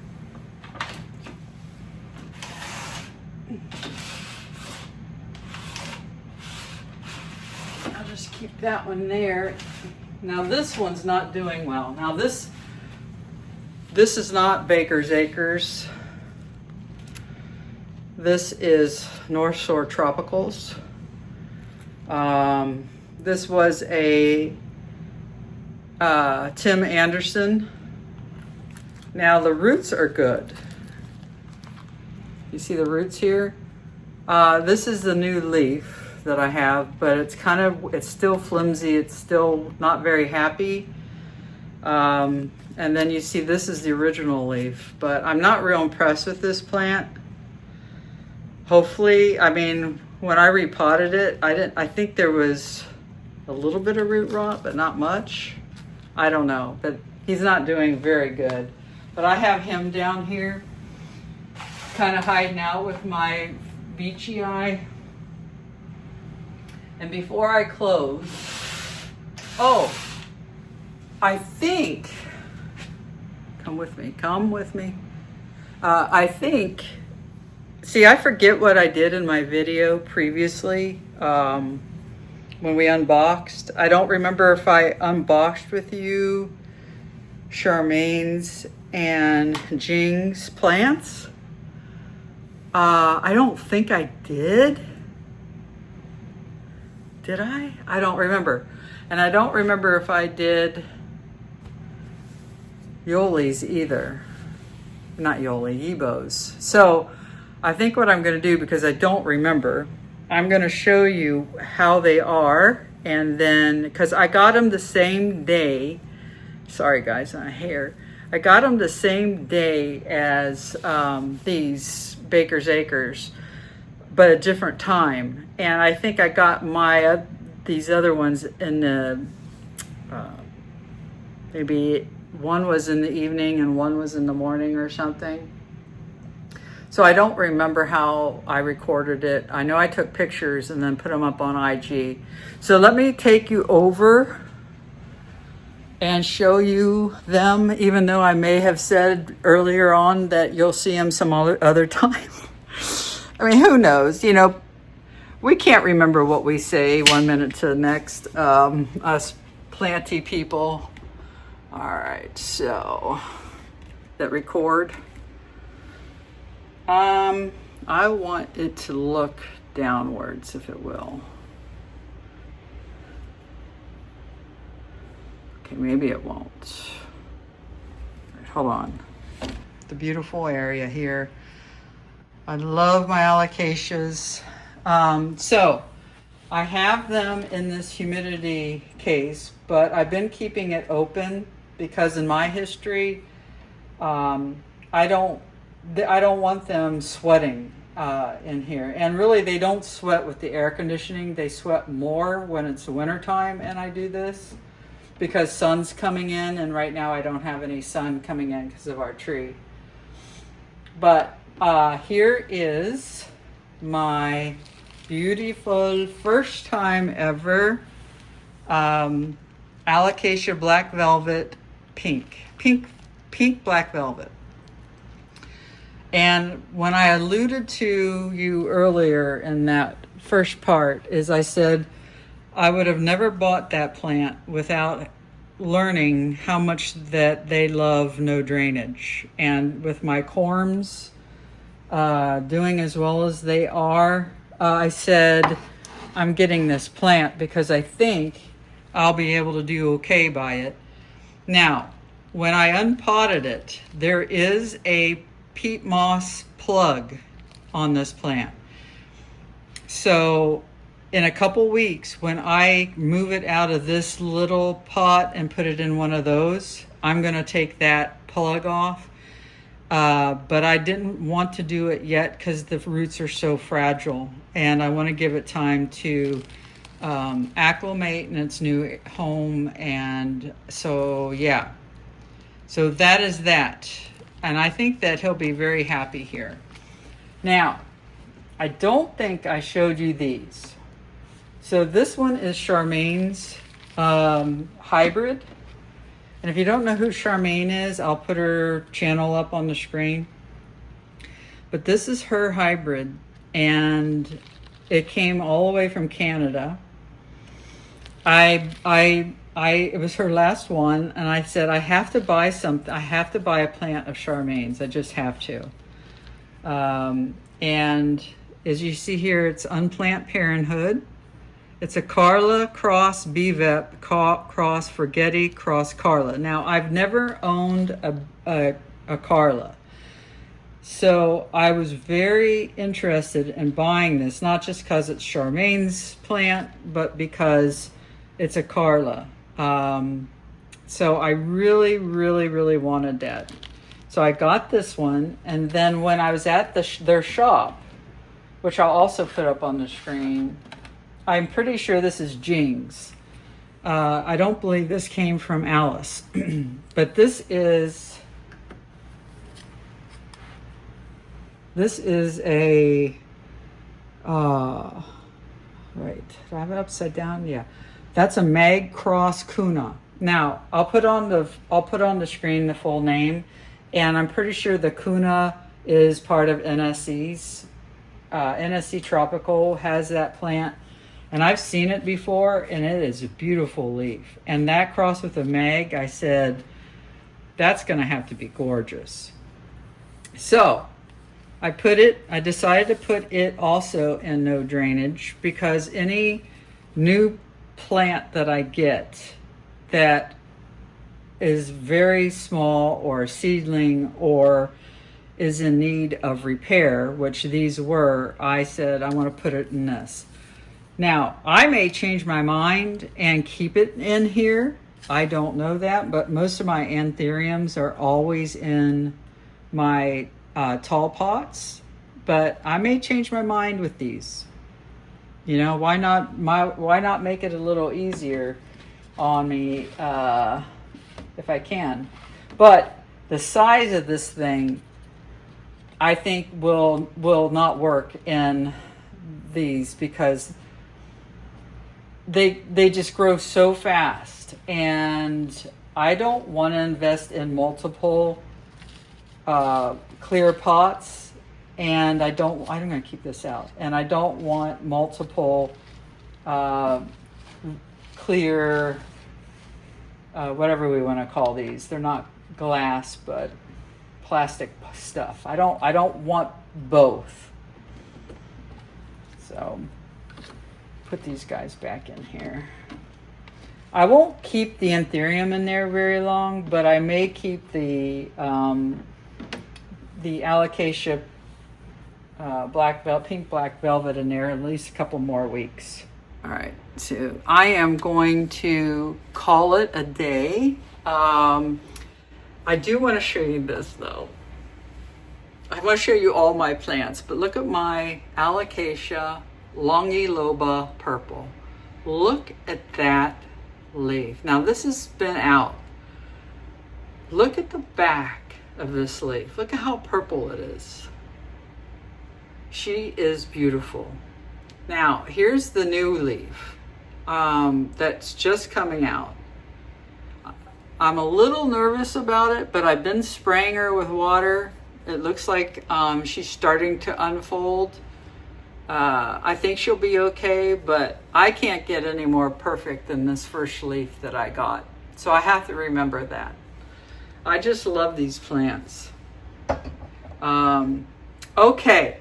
I'll just keep that one there. Now this one's not doing well. Now this is not Baker's Acres. This is North Shore Tropicals. This was a Tim Anderson. Now the roots are good. You see the roots here? This is the new leaf that I have, but it's still flimsy. It's still not very happy. And then you see this is the original leaf, but I'm not real impressed with this plant. Hopefully, I mean, when I repotted it, I think there was a little bit of root rot, but not much. I don't know, but He's not doing very good. But I have him down here, kind of hiding out with my Veitchii. And before I close, oh, I think, come with me. I think, see, I forget what I did in my video previously when we unboxed. I don't remember if I unboxed with you Charmaine's and Jing's plants. I don't think I did. Did I? I don't remember. And I don't remember if I did Yoli's either. Not Yoli, Yibos. So I think what I'm going to do, because I don't remember, I'm going to show you how they are. And then, because I got them the same day. Sorry guys, my hair. I got them the same day as these Baker's Acres, but a different time. And I think I got my these other ones in the maybe one was in the evening and one was in the morning or something. So I don't remember how I recorded it. I know I took pictures and then put them up on IG. So let me take you over and show you them, even though I may have said earlier on that you'll see them some other time. I mean, who knows? You know, we can't remember what we say 1 minute to the next, us planty people. All right, so that record. I want it to look downwards, if it will. Okay, maybe it won't. Right, hold on. The beautiful area here. I love my Alocasias. So I have them in this humidity case, but I've been keeping it open because in my history, I don't want them sweating in here. And really, they don't sweat with the air conditioning. They sweat more when it's wintertime and I do this because sun's coming in, and right now I don't have any sun coming in because of our tree. But here is my beautiful first time ever Alocasia Black Velvet pink black velvet. And when I alluded to you earlier in that first part is I said I would have never bought that plant without learning how much that they love no drainage. And with my corms doing as well as they are, I said I'm getting this plant because I think I'll be able to do okay by it. Now, when I unpotted it, there is a peat moss plug on this plant. So in a couple weeks, when I move it out of this little pot and put it in one of those, I'm going to take that plug off. But I didn't want to do it yet because the roots are so fragile, and I want to give it time to acclimate in its new home. And so, yeah. So that is that. And I think that he'll be very happy here. Now, I don't think I showed you these. So this one is Charmaine's hybrid. And if you don't know who Charmaine is, I'll put her channel up on the screen. But this is her hybrid, and it came all the way from Canada. It was her last one, and I said, I have to buy something. I have to buy a plant of Charmaine's. I just have to. And as you see here, it's Unplant Parenthood. It's a Carla cross BVEP cross Forgetti cross Carla. Now, I've never owned a Carla. So I was very interested in buying this, not just because it's Charmaine's plant, but because it's a Carla. So I really, really, really wanted that. So I got this one, and then when I was at their shop, which I'll also put up on the screen, I'm pretty sure this is Jing's. I don't believe this came from Alice, but this is a, right, do I have it upside down? Yeah, that's a Mag Cross Kuna. Now, I'll put on the screen the full name, and I'm pretty sure the Kuna is part of NSC's. NSC Tropical has that plant, and I've seen it before, and it is a beautiful leaf. And that cross with the Mag, I said, that's going to have to be gorgeous. So I decided to put it also in no drainage, because any new plant that I get that is very small or a seedling or is in need of repair, which these were, I said I want to put it in this. Now, I may change my mind and keep it in here. I don't know that, but most of my Anthuriums are always in my tall pots, but I may change my mind with these. You know, why not make it a little easier on me if I can? But the size of this thing, I think will not work in these, because they just grow so fast, and I don't want to invest in multiple clear pots, and I'm going to keep this out, and I don't want multiple clear whatever we want to call these. They're not glass, but plastic stuff. I don't want both. So put these guys back in here. I won't keep the Anthurium in there very long, but I may keep the Alocasia pink black velvet in there at least a couple more weeks. All right, so I am going to call it a day. I do want to show you this though. I want to show you all my plants, but look at my Alocasia Longiloba purple. Look at that leaf. Now this has been out. Look at the back of this leaf. Look at how purple it is. She is beautiful. Now here's the new leaf that's just coming out. I'm a little nervous about it, but I've been spraying her with water. It looks like she's starting to unfold. I think she'll be okay, but I can't get any more perfect than this first leaf that I got. So I have to remember that. I just love these plants. Okay,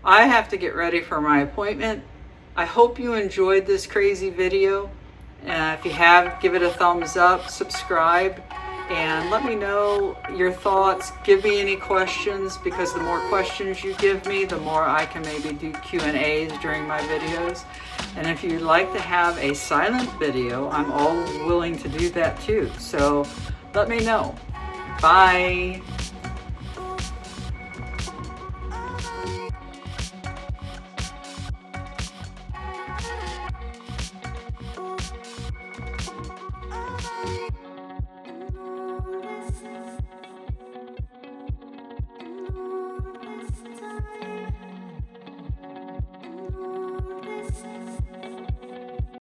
I have to get ready for my appointment. I hope you enjoyed this crazy video. If you have, give it a thumbs up, subscribe, and let me know your thoughts. Give me any questions, because the more questions you give me, the more I can maybe do Q&As during my videos. And if you'd like to have a silent video, I'm all willing to do that too. So let me know. Bye.